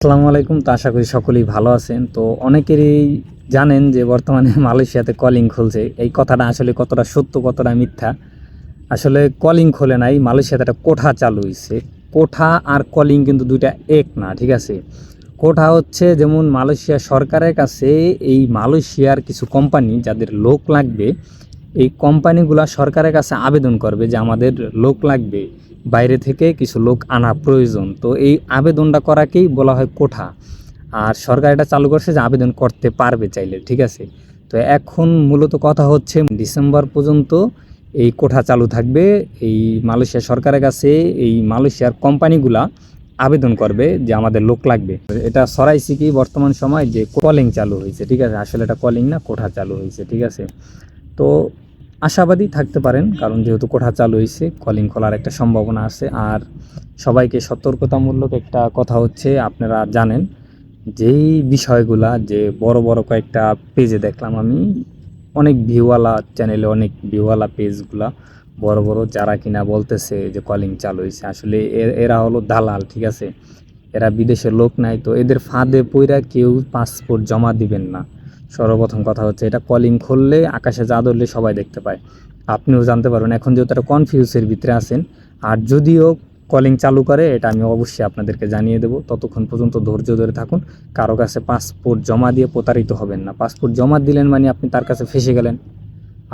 আসসালামু আলাইকুম। তো আশা করি সকলেই ভালো আছেন। তো অনেকেরই জানেন যে বর্তমানে মালয়েশিয়াতে কলিং খুলছে। এই কথাটা আসলে কতটা সত্য কতটা মিথ্যা। আসলে কলিং খোলে নাই, মালয়েশিয়াতে একটা কোঠা চালু হইছে। কোঠা আর কলিং কিন্তু দুইটা এক না, ঠিক আছে? কোঠা হচ্ছে যেমন মালয়েশিয়া সরকারের কাছে এই মালয়েশিয়ার কিছু কোম্পানি যাদের লোক লাগবে, এই কোম্পানিগুলা সরকারের কাছে আবেদন করবে যে আমাদের লোক লাগবে, বাইরে থেকে কিছু লোক আনা প্রয়োজন। তো এই আবেদনটা করাকেই বলা হয় কোঠা। আর সরকার এটা চালু করছে যে আবেদন করতে পারবে চাইলে, ঠিক আছে? তো এখন মূলত কথা হচ্ছে ডিসেম্বর পর্যন্ত এই কোঠা চালু থাকবে। এই মালয়েশিয়া সরকারের কাছে এই মালয়েশিয়ার কোম্পানিগুলা আবেদন করবে যে আমাদের লোক লাগবে। এটা ছড়াইছে কি বর্তমান সময় যে কলিং চালু হয়েছে, ঠিক আছে? আসলে এটা কলিং না, কোঠা চালু হয়েছে, ঠিক আছে? তো আশাবাদী থাকতে পারেন, কারণ যেহেতু কোঠা চালু হয়েছে কলিং খোলার একটা সম্ভাবনা আছে। আর সবাইকে সতর্কতামূলক একটা কথা হচ্ছে, আপনারা জানেন যেই বিষয়গুলা যে বড় বড় কয়েকটা পেজে দেখলাম আমি, অনেক ভিউওয়ালা চ্যানেলে, অনেক ভিউওয়ালা পেজগুলা বড় বড় যারা কিনা বলতেছে যে কলিং চালু হয়েছে, আসলে এরা হলো দালাল, ঠিক আছে? এরা বিদেশের লোক নাই, তো এদের ফাঁদে পইরা কেউ পাসপোর্ট জমা দিবেন না। সর্বপ্রথম কথা হচ্ছে এটা কলিং খুললে আকাশে চাঁদ উঠলে সবাই দেখতে পায়, আপনিও জানতে পারবেন। এখন যেহেতু একটা কনফিউজের ভিতরে আছেন, আর যদিও কলিং চালু করে এটা আমি অবশ্যই আপনাদেরকে জানিয়ে দেবো। ততক্ষণ পর্যন্ত ধৈর্য ধরে থাকুন। কারো কাছে পাসপোর্ট জমা দিয়ে প্রতারিত হবেন না। পাসপোর্ট জমা দিলেন মানে আপনি তার কাছে ফেসে গেলেন,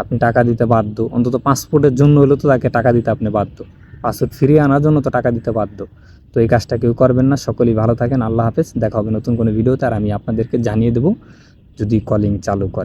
আপনি টাকা দিতে বাধ্য। অন্তত পাসপোর্টের জন্য হলেও তো তাকে টাকা দিতে আপনি বাধ্য, পাসপোর্ট ফিরিয়ে আনার জন্য তো টাকা দিতে বাধ্য। তো এই কাজটা কেউ করবেন না। সকলেই ভালো থাকেন। আল্লাহ হাফেজ। দেখা হবে নতুন কোনো ভিডিওতে, আর আমি আপনাদেরকে জানিয়ে দেবো যদি কলিং চালু করে।